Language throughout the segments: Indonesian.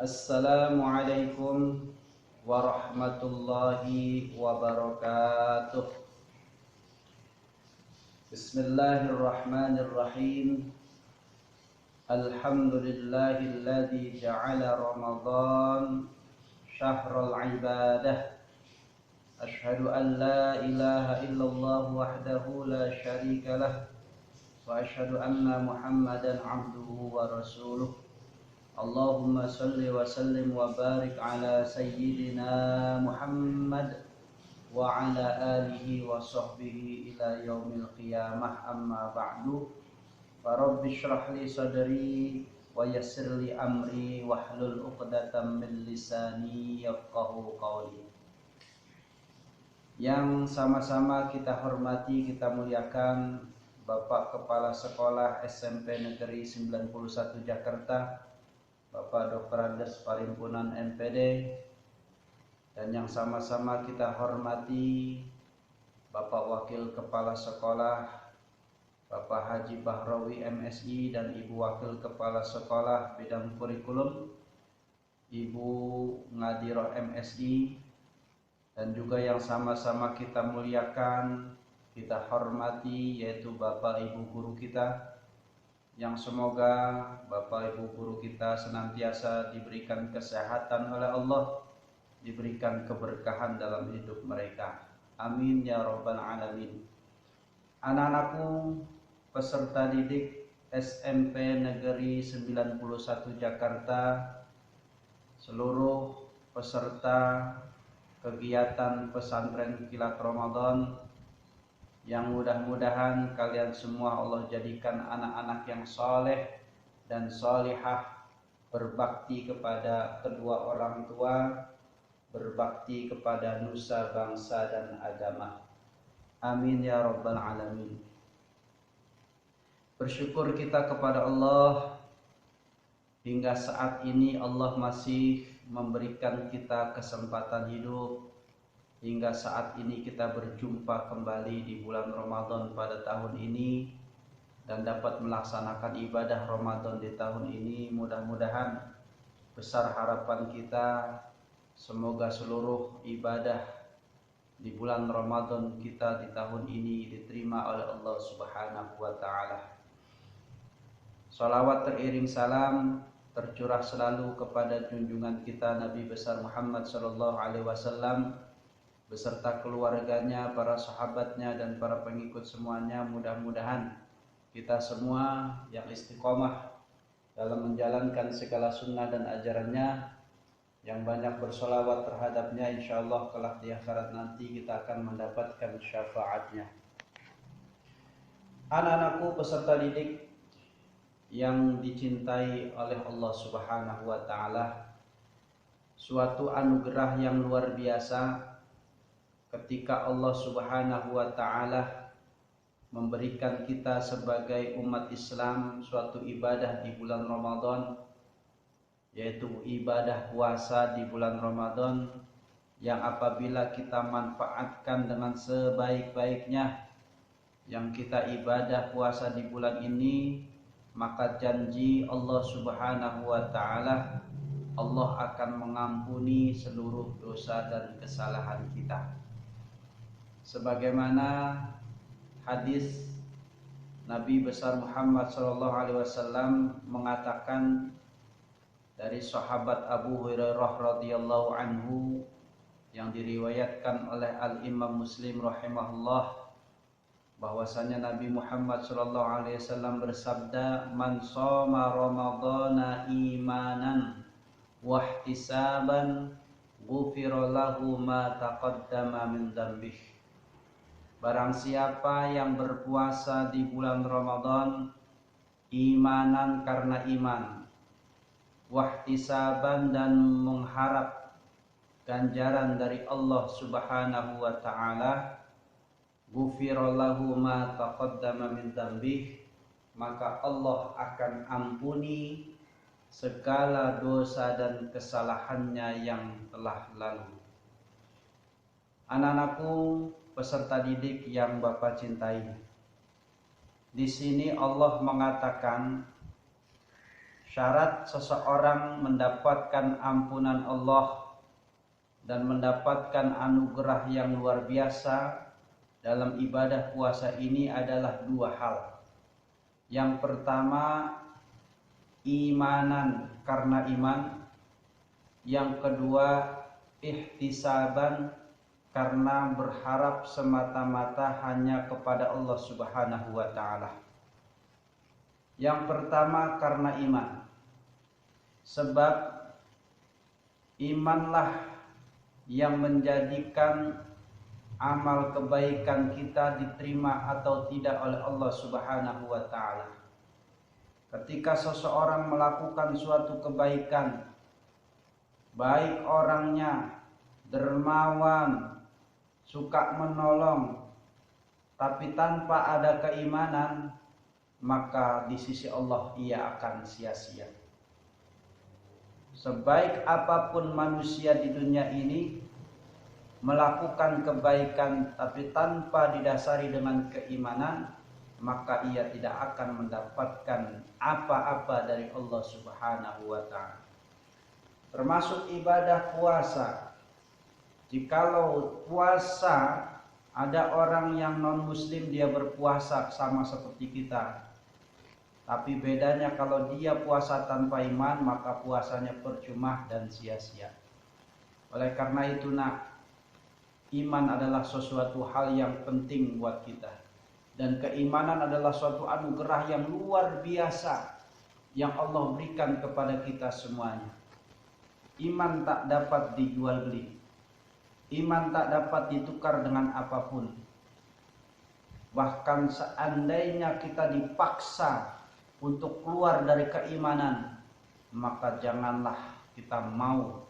Assalamualaikum warahmatullahi wabarakatuh. Bismillahirrahmanirrahim. Alhamdulillahilladzi ja'ala Ramadan syahrul ibadah. Ashhadu an la ilaha illallah wahdahu la syarika lah wa ashhadu anna Muhammadan abduhu wa rasuluh. Allahumma salli wa sallim wa barik ala sayyidina Muhammad wa ala alihi wa sahbihi ila yaumil qiyamah, amma ba'du. Rabbi shrah li sadri wa yassir li amri wahlul 'uqdatam min lisani yafqahu qawli. Yang sama-sama kita hormati, kita muliakan Bapak Kepala Sekolah SMP Negeri 91 Jakarta, Bapak Dr. Andes Parimpunan MPD, dan yang sama-sama kita hormati Bapak Wakil Kepala Sekolah Bapak Haji Bahrawi MSI dan Ibu Wakil Kepala Sekolah Bidang Kurikulum Ibu Ngadiroh MSI, dan juga yang sama-sama kita muliakan, kita hormati, yaitu Bapak Ibu Guru kita, yang semoga Bapak Ibu Guru kita senantiasa diberikan kesehatan oleh Allah, diberikan keberkahan dalam hidup mereka. Amin ya rabbal alamin. Anak-anakku peserta didik SMP Negeri 91 Jakarta, seluruh peserta kegiatan pesantren Kilat Ramadan, yang mudah-mudahan kalian semua Allah jadikan anak-anak yang soleh dan solihah, berbakti kepada kedua orang tua, berbakti kepada nusa, bangsa, dan agama. Amin ya rabbal alamin. Bersyukur kita kepada Allah, hingga saat ini Allah masih memberikan kita kesempatan hidup. Hingga saat ini kita berjumpa kembali di bulan Ramadan pada tahun ini, dan dapat melaksanakan ibadah Ramadan di tahun ini. Mudah-mudahan besar harapan kita, semoga seluruh ibadah di bulan Ramadan kita di tahun ini diterima oleh Allah Subhanahu wa ta'ala. Salawat teriring salam tercurah selalu kepada junjungan kita Nabi besar Muhammad sallallahu alaihi wasallam beserta keluarganya, para sahabatnya, dan para pengikut semuanya. Mudah-mudahan kita semua yang istiqomah dalam menjalankan segala sunnah dan ajarannya, yang banyak bersolawat terhadapnya, insyaallah kelak di akhirat nanti kita akan mendapatkan syafaatnya. Anak-anakku peserta didik yang dicintai oleh Allah Subhanahu wa ta'ala, suatu anugerah yang luar biasa ketika Allah Subhanahu wa ta'ala memberikan kita sebagai umat Islam suatu ibadah di bulan Ramadan, yaitu ibadah puasa di bulan Ramadan, yang apabila kita manfaatkan dengan sebaik-baiknya, yang kita ibadah puasa di bulan ini, maka janji Allah Subhanahu wa ta'ala, Allah akan mengampuni seluruh dosa dan kesalahan kita. Sebagaimana hadis Nabi besar Muhammad sallallahu alaihi wasallam mengatakan dari sahabat Abu Hurairah radhiyallahu anhu, yang diriwayatkan oleh Al-Imam Muslim rahimahullah, bahwasanya Nabi Muhammad sallallahu alaihi wasallam bersabda, "Man shoma ramadhana imanan wa ihtisaban ghufira lahu ma taqaddama min dzambih." Barang siapa yang berpuasa di bulan Ramadan imanan karena iman, wahtisaban dan mengharap ganjaran dari Allah Subhanahu wa ta'ala, ghufira lahu ma taqaddama min dzambih, maka Allah akan ampuni segala dosa dan kesalahannya yang telah lalu. Anak-anakku peserta didik yang Bapak cintai, di sini Allah mengatakan syarat seseorang mendapatkan ampunan Allah dan mendapatkan anugerah yang luar biasa dalam ibadah puasa ini adalah dua hal. Yang pertama, imanan karena iman. Yang kedua, ihtisaban karena berharap semata-mata hanya kepada Allah Subhanahu wa ta'ala. Yang pertama karena iman. Sebab imanlah yang menjadikan amal kebaikan kita diterima atau tidak oleh Allah Subhanahu wa ta'ala. Ketika seseorang melakukan suatu kebaikan, baik orangnya dermawan, suka menolong, tapi tanpa ada keimanan, maka di sisi Allah ia akan sia-sia. Sebaik apapun manusia di dunia ini melakukan kebaikan tapi tanpa didasari dengan keimanan, maka ia tidak akan mendapatkan apa-apa dari Allah Subhanahu wa ta'ala. Termasuk ibadah puasa. Jikalau puasa, ada orang yang non muslim dia berpuasa sama seperti kita, tapi bedanya kalau dia puasa tanpa iman, maka puasanya percuma dan sia-sia. Oleh karena itu iman adalah sesuatu hal yang penting buat kita. Dan keimanan adalah suatu anugerah yang luar biasa yang Allah berikan kepada kita semuanya. Iman tak dapat dijual beli. Iman tak dapat ditukar dengan apapun. Bahkan seandainya kita dipaksa untuk keluar dari keimanan, maka janganlah kita mau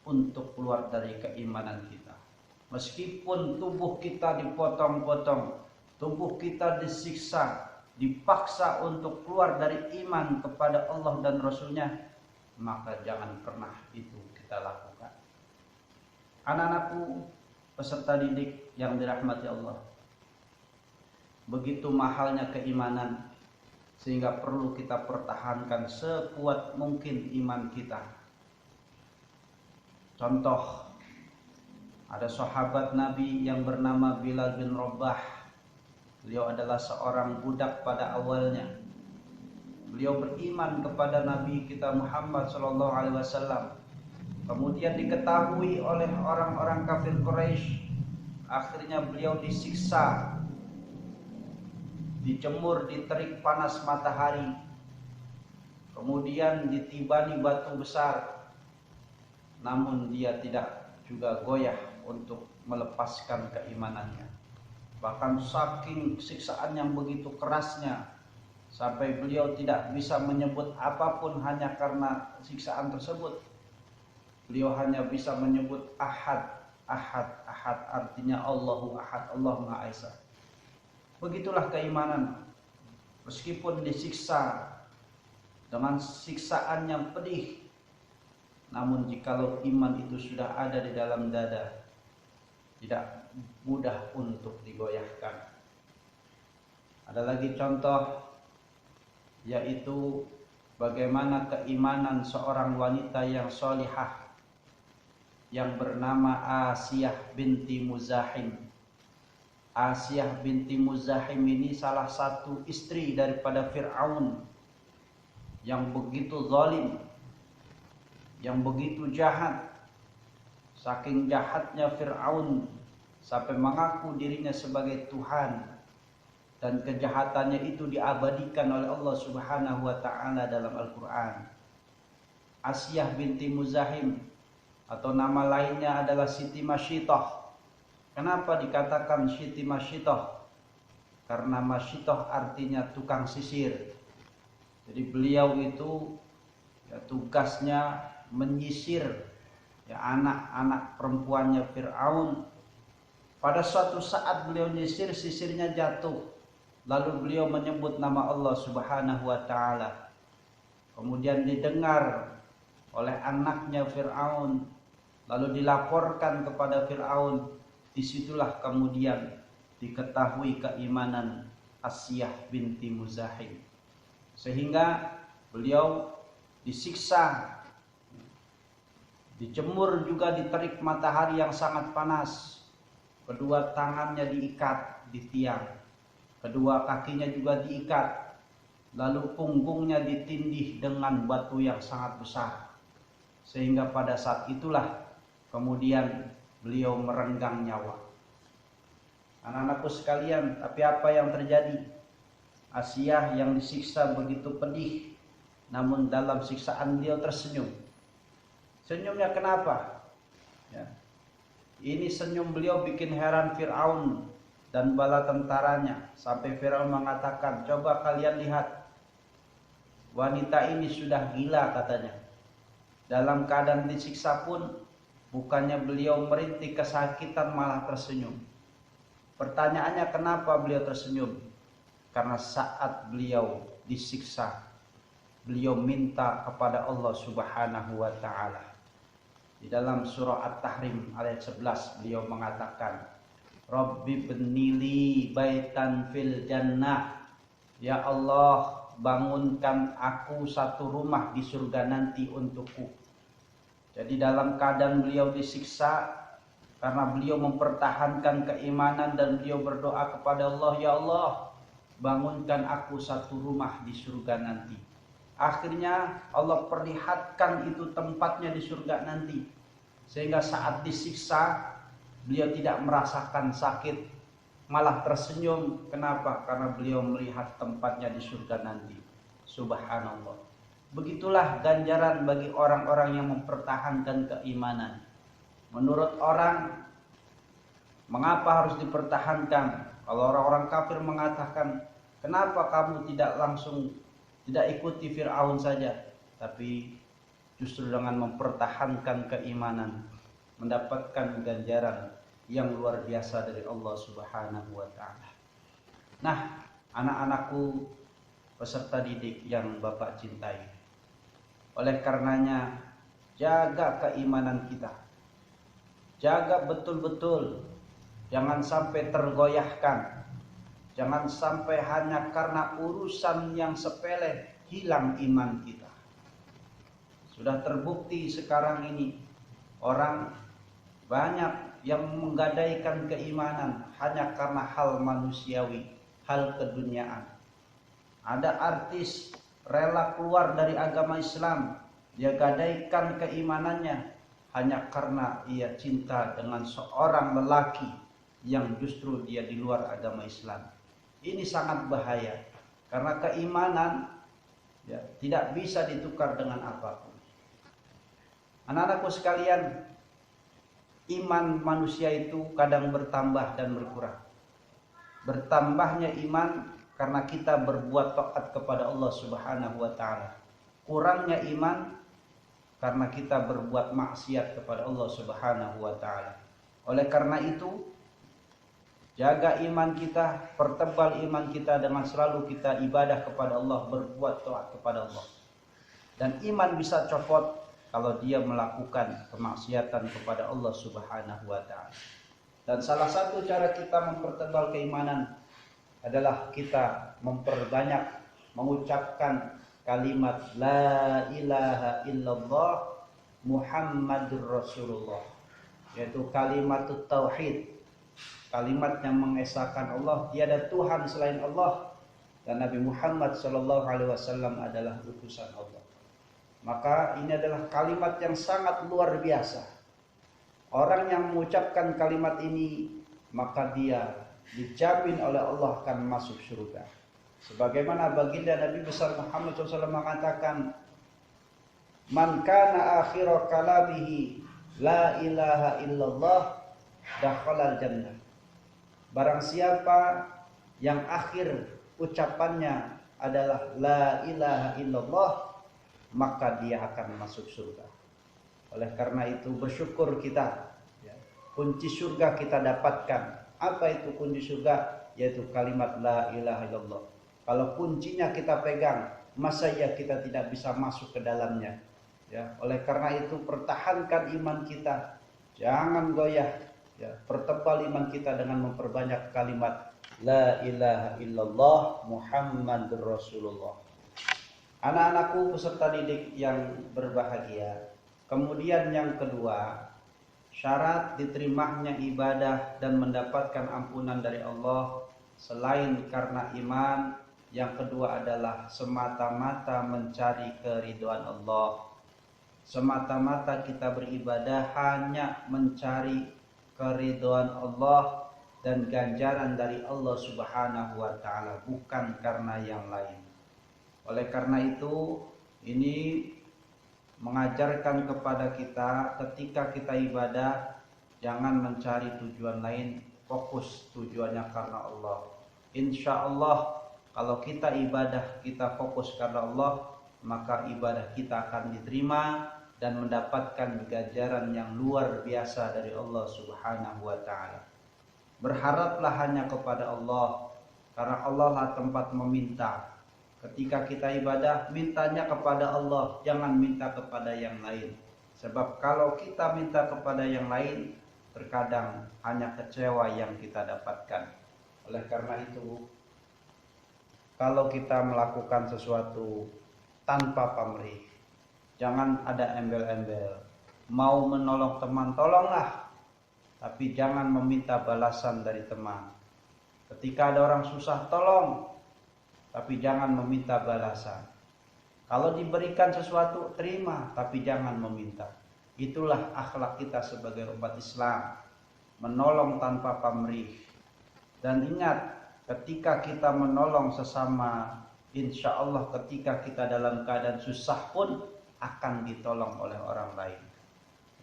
untuk keluar dari keimanan kita. Meskipun tubuh kita dipotong-potong, tubuh kita disiksa, dipaksa untuk keluar dari iman kepada Allah dan Rasulnya, maka jangan pernah itu kita lakukan. Anak-anakku, peserta didik yang dirahmati Allah, begitu mahalnya keimanan, sehingga perlu kita pertahankan sekuat mungkin iman kita. Contoh, ada sahabat Nabi yang bernama Bilal bin Rabah. Beliau adalah seorang budak pada awalnya. Beliau beriman kepada Nabi kita Muhammad SAW. Kemudian diketahui oleh orang-orang kafir Quraisy. Akhirnya beliau disiksa, dijemur di terik panas matahari, kemudian ditibani batu besar, namun dia tidak juga goyah untuk melepaskan keimanannya. Bahkan saking siksaan yang begitu kerasnya, sampai beliau tidak bisa menyebut apapun hanya karena siksaan tersebut. Beliau hanya bisa menyebut ahad, ahad, ahad, artinya Allahu ahad, Allah Maha Esa. Begitulah keimanan. Meskipun disiksa dengan siksaan yang pedih, namun jikalau iman itu sudah ada di dalam dada, tidak mudah untuk digoyahkan. Ada lagi contoh, yaitu bagaimana keimanan seorang wanita yang solihah yang bernama Asiyah binti Muzahim. Asiyah binti Muzahim ini salah satu istri daripada Fir'aun yang begitu zalim, yang begitu jahat. Saking jahatnya Fir'aun sampai mengaku dirinya sebagai Tuhan, dan kejahatannya itu diabadikan oleh Allah Subhanahu wa ta'ala dalam Al-Quran. Asiyah binti Muzahim atau nama lainnya adalah Siti Masyitoh. Kenapa dikatakan Siti Masyitoh? Karena Masyitoh artinya tukang sisir. Jadi beliau itu tugasnya menyisir anak-anak perempuannya Fir'aun. Pada suatu saat beliau nyisir, sisirnya jatuh. Lalu beliau menyebut nama Allah Subhanahu wa ta'ala. Kemudian didengar oleh anaknya Fir'aun, lalu dilaporkan kepada Fir'aun. Disitulah kemudian diketahui keimanan Asiyah binti Muzahim, sehingga beliau disiksa, dijemur juga di terik matahari yang sangat panas. Kedua tangannya diikat di tiang, kedua kakinya juga diikat, lalu punggungnya ditindih dengan batu yang sangat besar. Sehingga pada saat itulah kemudian beliau merenggang nyawa. Anak-anakku sekalian, tapi apa yang terjadi? Asiyah yang disiksa begitu pedih, namun dalam siksaan beliau tersenyum. Senyumnya kenapa? Ya. Ini senyum beliau bikin heran Fir'aun dan bala tentaranya. Sampai Fir'aun mengatakan, coba kalian lihat, wanita ini sudah gila katanya. Dalam keadaan disiksa pun, bukannya beliau merintih kesakitan malah tersenyum. Pertanyaannya kenapa beliau tersenyum? Karena saat beliau disiksa, beliau minta kepada Allah Subhanahu wa Ta'ala. Di dalam surah At-Tahrim ayat 11 beliau mengatakan, Rabbi bnili baitan fil jannah. Ya Allah, bangunkan aku satu rumah di surga nanti untukku. Jadi dalam keadaan beliau disiksa, karena beliau mempertahankan keimanan dan beliau berdoa kepada Allah, ya Allah, bangunkan aku satu rumah di surga nanti. Akhirnya Allah perlihatkan itu tempatnya di surga nanti. Sehingga saat disiksa beliau tidak merasakan sakit, malah tersenyum. Kenapa? Karena beliau melihat tempatnya di surga nanti. Subhanallah. Begitulah ganjaran bagi orang-orang yang mempertahankan keimanan. Menurut orang, mengapa harus dipertahankan? Kalau orang-orang kafir mengatakan, kenapa kamu tidak ikuti Fir'aun saja, tapi justru dengan mempertahankan keimanan mendapatkan ganjaran yang luar biasa dari Allah Subhanahu wa Ta'ala. Nah, anak-anakku peserta didik yang Bapak cintai, oleh karenanya jaga keimanan kita, jaga betul-betul, jangan sampai tergoyahkan. Jangan sampai hanya karena urusan yang sepele hilang iman kita. Sudah terbukti sekarang ini orang banyak yang menggadaikan keimanan hanya karena hal manusiawi, hal keduniaan. Ada artis rela keluar dari agama Islam, dia gadaikan keimanannya hanya karena ia cinta dengan seorang lelaki yang justru dia di luar agama Islam. Ini sangat bahaya, karena keimanan ya, tidak bisa ditukar dengan apapun. Anak-anakku sekalian, iman manusia itu kadang bertambah dan berkurang. Bertambahnya iman karena kita berbuat taat kepada Allah Subhanahu wa Ta'ala. Kurangnya iman karena kita berbuat maksiat kepada Allah Subhanahu wa Ta'ala. Oleh karena itu, jaga iman kita, pertebal iman kita dengan selalu kita ibadah kepada Allah, berbuat taat kepada Allah. Dan iman bisa copot kalau dia melakukan kemaksiatan kepada Allah Subhanahu wa Ta'ala. Dan salah satu cara kita mempertebal keimanan adalah kita memperbanyak mengucapkan kalimat La ilaha illallah Muhammadur Rasulullah, yaitu kalimat tauhid, kalimat yang mengesahkan Allah, tiada Tuhan selain Allah, dan Nabi Muhammad SAW adalah utusan Allah. Maka ini adalah kalimat yang sangat luar biasa. Orang yang mengucapkan kalimat ini, maka dia dijamin oleh Allah akan masuk surga. Sebagaimana baginda Nabi besar Muhammad SAW mengatakan, Man kana akhira kalamihi la ilaha illallah dakhalal jannah. Barang siapa yang akhir ucapannya adalah la ilaha illallah, maka dia akan masuk surga. Oleh karena itu bersyukur kita, kunci surga kita dapatkan. Apa itu kunci surga? Yaitu kalimat la ilaha illallah. Kalau kuncinya kita pegang, masa ya kita tidak bisa masuk ke dalamnya. Ya, oleh karena itu pertahankan iman kita, jangan goyah. Ya, pertebal iman kita dengan memperbanyak kalimat la ilaha illallah Muhammadur Rasulullah. Anak-anakku peserta didik yang berbahagia. Kemudian yang kedua, syarat diterimanya ibadah dan mendapatkan ampunan dari Allah selain karena iman, yang kedua adalah semata-mata mencari keridhaan Allah. Semata-mata kita beribadah hanya mencari keridhaan Allah dan ganjaran dari Allah Subhanahu wa taala, bukan karena yang lain. Oleh karena itu, ini mengajarkan kepada kita ketika kita ibadah jangan mencari tujuan lain, fokus tujuannya karena Allah. Insya Allah kalau kita ibadah kita fokus karena Allah, maka ibadah kita akan diterima dan mendapatkan ganjaran yang luar biasa dari Allah Subhanahu wa taala. Berharaplah hanya kepada Allah, karena Allah lah tempat meminta. Ketika kita ibadah, mintanya kepada Allah, jangan minta kepada yang lain. Sebab kalau kita minta kepada yang lain, terkadang hanya kecewa yang kita dapatkan. Oleh karena itu, kalau kita melakukan sesuatu tanpa pamrih, jangan ada embel-embel. Mau menolong teman, tolonglah, tapi jangan meminta balasan dari teman. Ketika ada orang susah, tolong, tapi jangan meminta balasan. Kalau diberikan sesuatu, terima, tapi jangan meminta. Itulah akhlak kita sebagai umat Islam, menolong tanpa pamrih. Dan ingat, ketika kita menolong sesama, insya Allah ketika kita dalam keadaan susah pun akan ditolong oleh orang lain.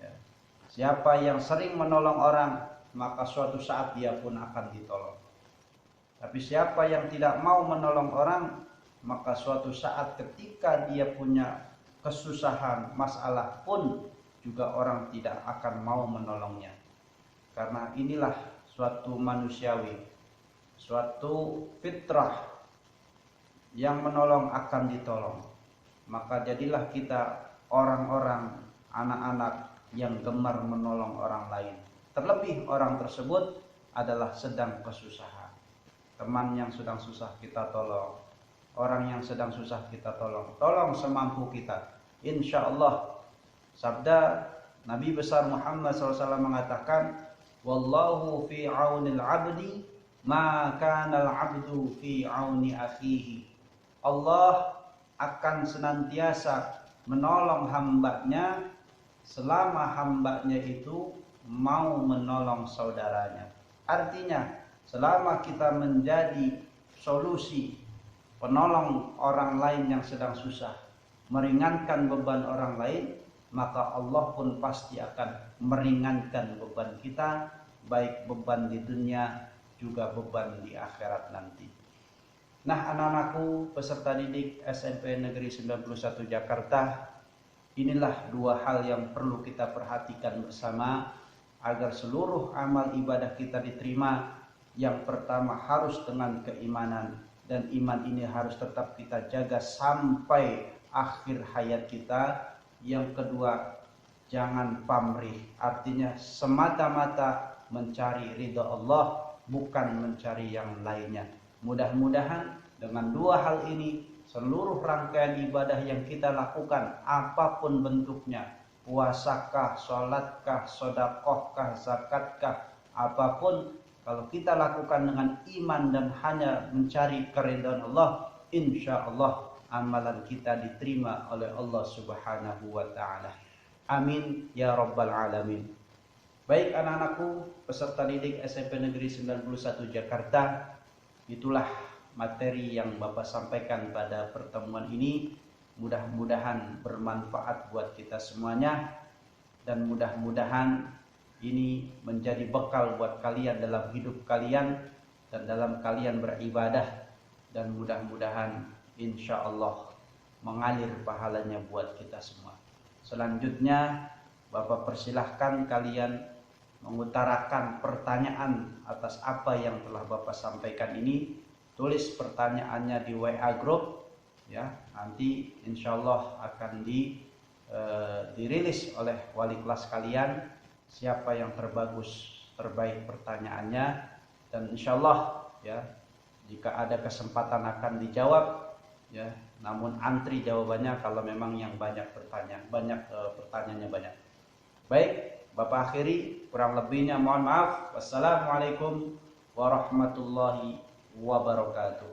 Ya. Siapa yang sering menolong orang, maka suatu saat dia pun akan ditolong. Tapi siapa yang tidak mau menolong orang, maka suatu saat ketika dia punya kesusahan, masalah pun juga orang tidak akan mau menolongnya. Karena inilah suatu manusiawi, suatu fitrah, yang menolong akan ditolong. Maka jadilah kita orang-orang, anak-anak yang gemar menolong orang lain. Terlebih orang tersebut adalah sedang kesusahan. Teman yang sedang susah kita tolong, orang yang sedang susah kita tolong, tolong semampu kita. Insya Allah, sabda Nabi besar Muhammad SAW mengatakan, wallahu fi aunil abdi ma kana al-abdu fi auni akhihi. Allah akan senantiasa menolong hambanya selama hambanya itu mau menolong saudaranya. Artinya, selama kita menjadi solusi penolong orang lain yang sedang susah, meringankan beban orang lain, maka Allah pun pasti akan meringankan beban kita, baik beban di dunia juga beban di akhirat nanti. Nah, anak-anakku peserta didik SMP Negeri 91 Jakarta, inilah dua hal yang perlu kita perhatikan bersama agar seluruh amal ibadah kita diterima. Yang pertama harus dengan keimanan, dan iman ini harus tetap kita jaga sampai akhir hayat kita. Yang kedua, jangan pamrih, artinya semata-mata mencari ridha Allah, bukan mencari yang lainnya. Mudah-mudahan dengan dua hal ini, seluruh rangkaian ibadah yang kita lakukan, apapun bentuknya, puasakah, sholatkah, sodakohkah, zakatkah, apapun, kalau kita lakukan dengan iman dan hanya mencari keridhaan Allah, insya Allah amalan kita diterima oleh Allah Subhanahu wa ta'ala. Amin ya rabbal alamin. Baik anak-anakku peserta didik SMP Negeri 91 Jakarta, itulah materi yang Bapak sampaikan pada pertemuan ini. Mudah-mudahan bermanfaat buat kita semuanya, dan mudah-mudahan ini menjadi bekal buat kalian dalam hidup kalian dan dalam kalian beribadah, dan mudah-mudahan insya Allah mengalir pahalanya buat kita semua. Selanjutnya Bapak persilahkan kalian mengutarakan pertanyaan atas apa yang telah Bapak sampaikan ini. Tulis pertanyaannya di WA group ya, nanti insya Allah akan dirilis oleh wali kelas kalian siapa yang terbaik pertanyaannya, dan insya Allah ya, jika ada kesempatan akan dijawab, ya. Namun antri jawabannya kalau memang yang banyak bertanya, pertanyaannya banyak. Baik, Bapak akhiri, kurang lebihnya mohon maaf. Wassalamualaikum warahmatullahi wabarakatuh.